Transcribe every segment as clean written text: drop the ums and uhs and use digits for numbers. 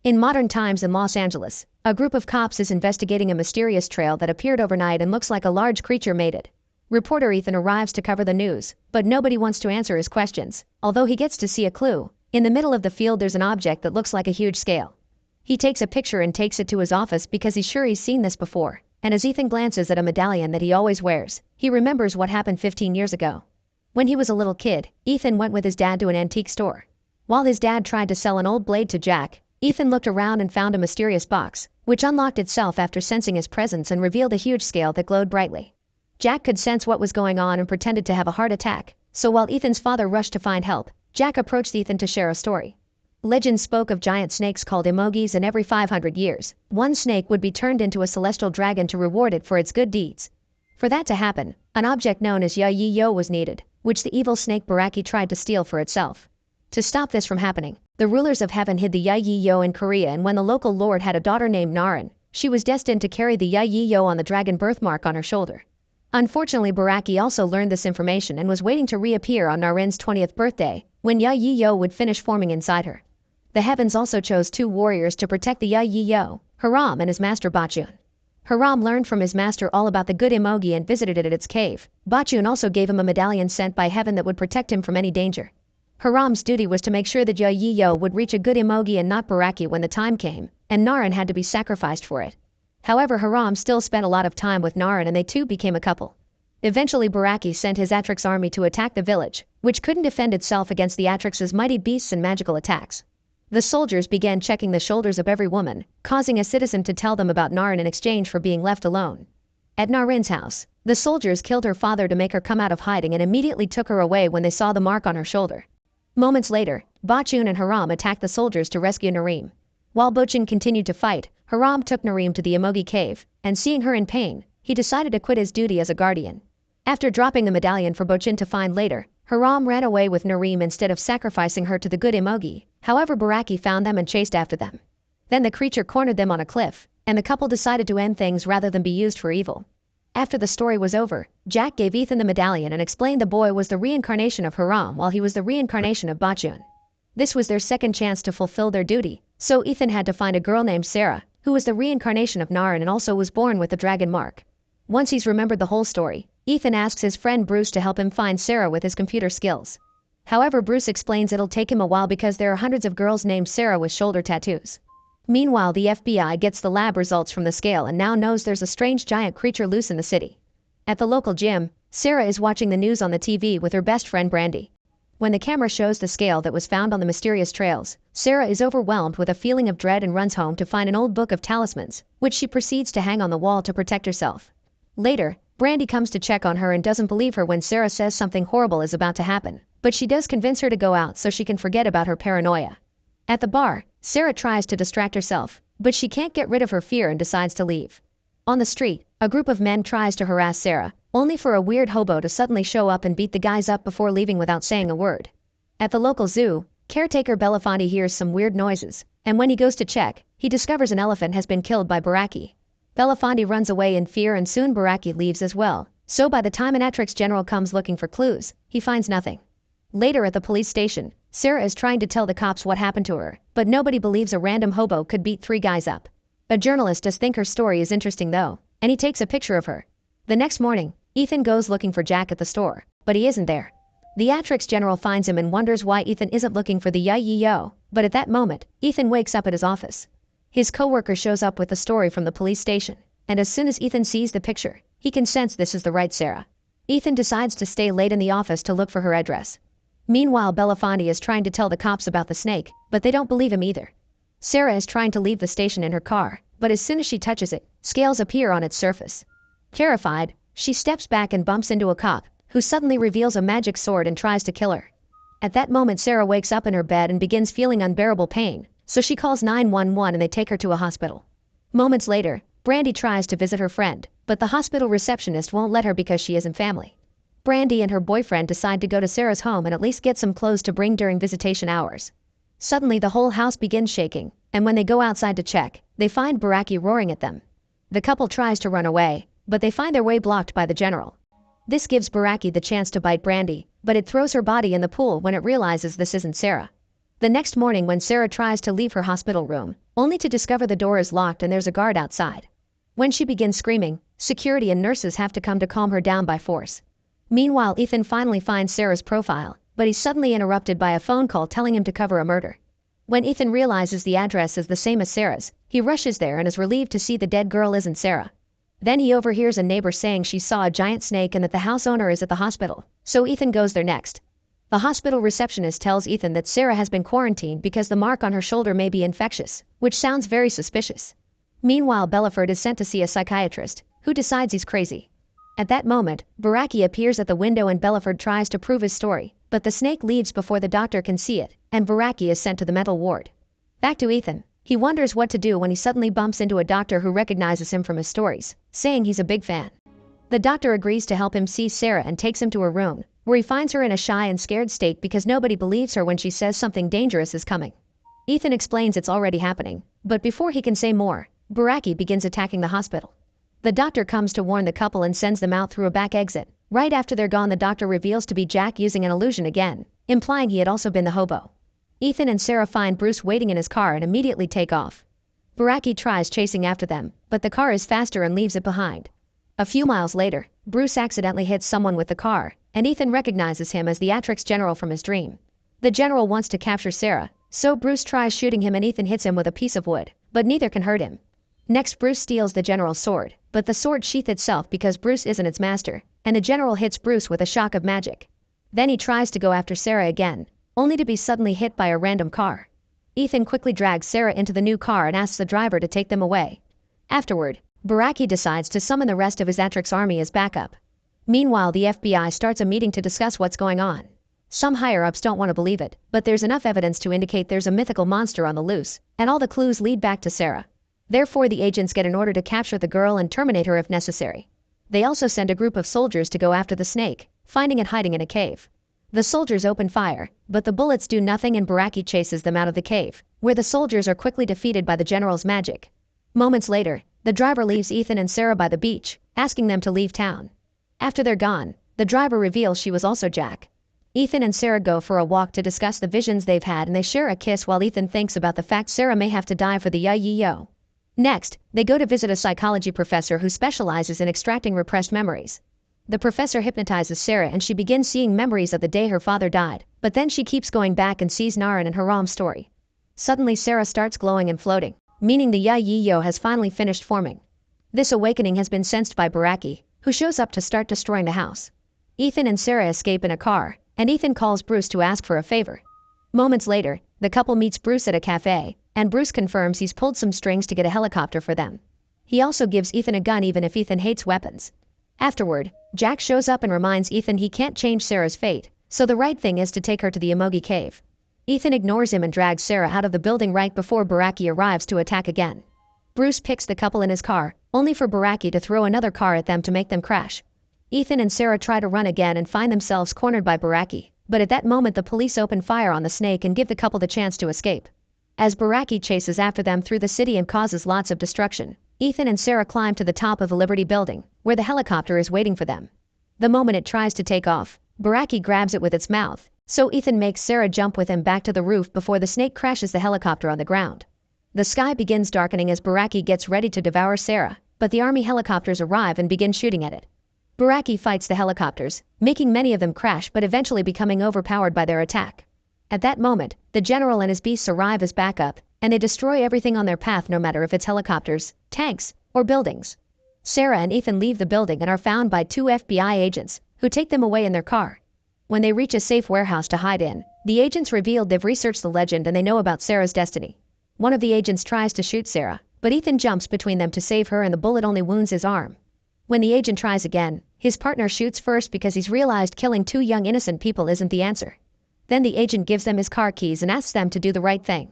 In modern times in Los Angeles, a group of cops is investigating a mysterious trail that appeared overnight and looks like a large creature made it. Reporter Ethan arrives to cover the news, but nobody wants to answer his questions, although he gets to see a clue. In the middle of the field there's an object that looks like a huge scale. He takes a picture and takes it to his office because he's sure he's seen this before, and as Ethan glances at a medallion that he always wears, he remembers what happened 15 years ago. When he was a little kid, Ethan went with his dad to an antique store. While his dad tried to sell an old blade to Jack, Ethan looked around and found a mysterious box, which unlocked itself after sensing his presence and revealed a huge scale that glowed brightly. Jack could sense what was going on and pretended to have a heart attack, so while Ethan's father rushed to find help, Jack approached Ethan to share a story. Legends spoke of giant snakes called Imoogis, and every 500 years, one snake would be turned into a celestial dragon to reward it for its good deeds. For that to happen, an object known as Yo was needed, which the evil snake Baraki tried to steal for itself. To stop this from happening, the rulers of heaven hid the Yo in Korea, and when the local lord had a daughter named Naren, she was destined to carry the Yo on the dragon birthmark on her shoulder. Unfortunately, Baraki also learned this information and was waiting to reappear on Naren's 20th birthday, when Yo would finish forming inside her. The heavens also chose 2 warriors to protect the Yo, Haram and his master Bachun. Haram learned from his master all about the good Imoogi and visited it at its cave. Bachun also gave him a medallion sent by heaven that would protect him from any danger. Haram's duty was to make sure that Yo would reach a good Imoogi and not Baraki when the time came, and Naren had to be sacrificed for it. However, Haram still spent a lot of time with Naren and they two became a couple. Eventually Baraki sent his Atrix army to attack the village, which couldn't defend itself against the Atrix's mighty beasts and magical attacks. The soldiers began checking the shoulders of every woman, causing a citizen to tell them about Naren in exchange for being left alone. At Naren's house, the soldiers killed her father to make her come out of hiding and immediately took her away when they saw the mark on her shoulder. Moments later, Bachun and Haram attacked the soldiers to rescue Nareem. While Bachun continued to fight, Haram took Nareem to the Imoogi cave, and seeing her in pain, he decided to quit his duty as a guardian. After dropping the medallion for Bachun to find later, Haram ran away with Nareem instead of sacrificing her to the good Imoogi. However, Baraki found them and chased after them. Then the creature cornered them on a cliff, and the couple decided to end things rather than be used for evil. After the story was over, Jack gave Ethan the medallion and explained the boy was the reincarnation of Haram while he was the reincarnation of Bachun. This was their second chance to fulfill their duty, so Ethan had to find a girl named Sarah, who was the reincarnation of Naren and also was born with the dragon mark. Once he's remembered the whole story, Ethan asks his friend Bruce to help him find Sarah with his computer skills. However, Bruce explains it'll take him a while because there are hundreds of girls named Sarah with shoulder tattoos. Meanwhile, the FBI gets the lab results from the scale and now knows there's a strange giant creature loose in the city. At the local gym, Sarah is watching the news on the TV with her best friend Brandy. When the camera shows the scale that was found on the mysterious trails, Sarah is overwhelmed with a feeling of dread and runs home to find an old book of talismans, which she proceeds to hang on the wall to protect herself. Later, Brandy comes to check on her and doesn't believe her when Sarah says something horrible is about to happen, but she does convince her to go out so she can forget about her paranoia. At the bar, Sarah tries to distract herself, but she can't get rid of her fear and decides to leave. On the street, a group of men tries to harass Sarah, only for a weird hobo to suddenly show up and beat the guys up before leaving without saying a word. At the local zoo, caretaker Belafonte hears some weird noises, and when he goes to check, he discovers an elephant has been killed by Baraki. Belafonte runs away in fear and soon Baraki leaves as well, so by the time an Atrix general comes looking for clues, he finds nothing. Later at the police station, Sarah is trying to tell the cops what happened to her, but nobody believes a random hobo could beat 3 guys up. A journalist does think her story is interesting though, and he takes a picture of her. The next morning, Ethan goes looking for Jack at the store, but he isn't there. The Atrix general finds him and wonders why Ethan isn't looking for the Yo, but at that moment, Ethan wakes up at his office. His coworker shows up with the story from the police station, and as soon as Ethan sees the picture, he can sense this is the right Sarah. Ethan decides to stay late in the office to look for her address. Meanwhile, Belafonte is trying to tell the cops about the snake, but they don't believe him either. Sarah is trying to leave the station in her car, but as soon as she touches it, scales appear on its surface. Terrified, she steps back and bumps into a cop, who suddenly reveals a magic sword and tries to kill her. At that moment, Sarah wakes up in her bed and begins feeling unbearable pain, so she calls 911 and they take her to a hospital. Moments later, Brandy tries to visit her friend, but the hospital receptionist won't let her because she isn't family. Brandy and her boyfriend decide to go to Sarah's home and at least get some clothes to bring during visitation hours. Suddenly the whole house begins shaking, and when they go outside to check, they find Baraki roaring at them. The couple tries to run away, but they find their way blocked by the general. This gives Baraki the chance to bite Brandy, but it throws her body in the pool when it realizes this isn't Sarah. The next morning when Sarah tries to leave her hospital room, only to discover the door is locked and there's a guard outside. When she begins screaming, security and nurses have to come to calm her down by force. Meanwhile, Ethan finally finds Sarah's profile, but he's suddenly interrupted by a phone call telling him to cover a murder. When Ethan realizes the address is the same as Sarah's, he rushes there and is relieved to see the dead girl isn't Sarah. Then he overhears a neighbor saying she saw a giant snake and that the house owner is at the hospital, so Ethan goes there next. The hospital receptionist tells Ethan that Sarah has been quarantined because the mark on her shoulder may be infectious, which sounds very suspicious. Meanwhile, Belaford is sent to see a psychiatrist, who decides he's crazy. At that moment, Baraki appears at the window and Belaford tries to prove his story, but the snake leaves before the doctor can see it, and Baraki is sent to the mental ward. Back to Ethan. He wonders what to do when he suddenly bumps into a doctor who recognizes him from his stories, saying he's a big fan. The doctor agrees to help him see Sarah and takes him to her room, where he finds her in a shy and scared state because nobody believes her when she says something dangerous is coming. Ethan explains it's already happening, but before he can say more, Baraki begins attacking the hospital. The doctor comes to warn the couple and sends them out through a back exit. Right after they're gone, the doctor reveals to be Jack using an illusion again, implying he had also been the hobo. Ethan and Sarah find Bruce waiting in his car and immediately take off. Baraki tries chasing after them, but the car is faster and leaves it behind. A few miles later, Bruce accidentally hits someone with the car, and Ethan recognizes him as the Atrix general from his dream. The general wants to capture Sarah, so Bruce tries shooting him and Ethan hits him with a piece of wood, but neither can hurt him. Next, Bruce steals the general's sword, but the sword sheath itself because Bruce isn't its master, and the general hits Bruce with a shock of magic. Then he tries to go after Sarah again, only to be suddenly hit by a random car. Ethan quickly drags Sarah into the new car and asks the driver to take them away. Afterward, Baraki decides to summon the rest of his Atrix army as backup. Meanwhile, the FBI starts a meeting to discuss what's going on. Some higher-ups don't want to believe it, but there's enough evidence to indicate there's a mythical monster on the loose, and all the clues lead back to Sarah. Therefore, the agents get an order to capture the girl and terminate her if necessary. They also send a group of soldiers to go after the snake, finding it hiding in a cave. The soldiers open fire, but the bullets do nothing and Baraki chases them out of the cave, where the soldiers are quickly defeated by the general's magic. Moments later, the driver leaves Ethan and Sarah by the beach, asking them to leave town. After they're gone, the driver reveals she was also Jack. Ethan and Sarah go for a walk to discuss the visions they've had and they share a kiss while Ethan thinks about the fact Sarah may have to die for the yo. Next, they go to visit a psychology professor who specializes in extracting repressed memories. The professor hypnotizes Sarah and she begins seeing memories of the day her father died, but then she keeps going back and sees Naren and Haram's story. Suddenly Sarah starts glowing and floating, meaning the yo has finally finished forming. This awakening has been sensed by Baraki, who shows up to start destroying the house. Ethan and Sarah escape in a car, and Ethan calls Bruce to ask for a favor. Moments later, the couple meets Bruce at a cafe, and Bruce confirms he's pulled some strings to get a helicopter for them. He also gives Ethan a gun even if Ethan hates weapons. Afterward, Jack shows up and reminds Ethan he can't change Sarah's fate, so the right thing is to take her to the Imoogi cave. Ethan ignores him and drags Sarah out of the building right before Baraki arrives to attack again. Bruce picks the couple in his car, only for Baraki to throw another car at them to make them crash. Ethan and Sarah try to run again and find themselves cornered by Baraki, but at that moment the police open fire on the snake and give the couple the chance to escape. As Baraki chases after them through the city and causes lots of destruction, Ethan and Sarah climb to the top of the Liberty building, where the helicopter is waiting for them. The moment it tries to take off, Baraki grabs it with its mouth, so Ethan makes Sarah jump with him back to the roof before the snake crashes the helicopter on the ground. The sky begins darkening as Baraki gets ready to devour Sarah, but the army helicopters arrive and begin shooting at it. Baraki fights the helicopters, making many of them crash but eventually becoming overpowered by their attack. At that moment, the general and his beasts arrive as backup, and they destroy everything on their path no matter if it's helicopters, tanks, or buildings. Sarah and Ethan leave the building and are found by 2 FBI agents, who take them away in their car. When they reach a safe warehouse to hide in, the agents reveal they've researched the legend and they know about Sarah's destiny. One of the agents tries to shoot Sarah, but Ethan jumps between them to save her and the bullet only wounds his arm. When the agent tries again, his partner shoots first because he's realized killing 2 young innocent people isn't the answer. Then the agent gives them his car keys and asks them to do the right thing.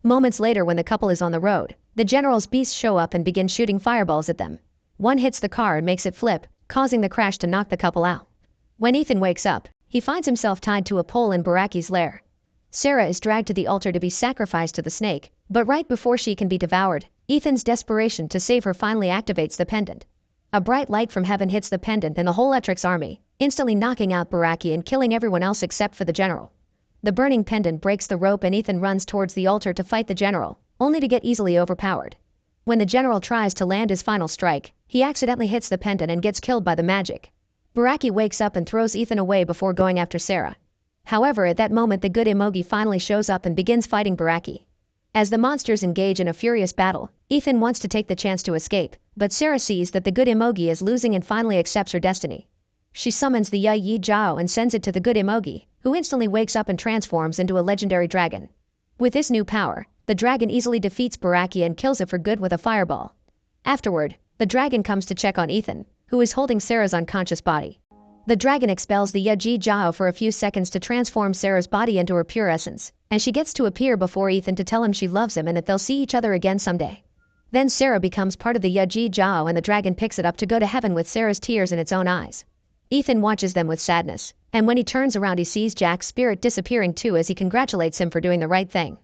Moments later, when the couple is on the road, the general's beasts show up and begin shooting fireballs at them. One hits the car and makes it flip, causing the crash to knock the couple out. When Ethan wakes up, he finds himself tied to a pole in Baraki's lair. Sarah is dragged to the altar to be sacrificed to the snake, but right before she can be devoured, Ethan's desperation to save her finally activates the pendant. A bright light from heaven hits the pendant and the whole Atrix army, instantly knocking out Baraki and killing everyone else except for the general. The burning pendant breaks the rope and Ethan runs towards the altar to fight the general, only to get easily overpowered. When the general tries to land his final strike, he accidentally hits the pendant and gets killed by the magic. Baraki wakes up and throws Ethan away before going after Sarah. However, at that moment the good Imoogi finally shows up and begins fighting Baraki. As the monsters engage in a furious battle, Ethan wants to take the chance to escape, but Sarah sees that the good Imoogi is losing and finally accepts her destiny. She summons the Yi Jiao and sends it to the good Imoogi, who instantly wakes up and transforms into a legendary dragon. With this new power, the dragon easily defeats Baraki and kills it for good with a fireball. Afterward, the dragon comes to check on Ethan, who is holding Sarah's unconscious body. The dragon expels the Yi Jiao for a few seconds to transform Sarah's body into her pure essence, and she gets to appear before Ethan to tell him she loves him and that they'll see each other again someday. Then Sarah becomes part of the Yi Jiao and the dragon picks it up to go to heaven with Sarah's tears in its own eyes. Ethan watches them with sadness, and when he turns around he sees Jack's spirit disappearing too as he congratulates him for doing the right thing.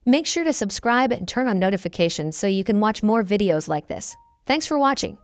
Make sure to subscribe and turn on notifications so you can watch more videos like this. Thanks for watching.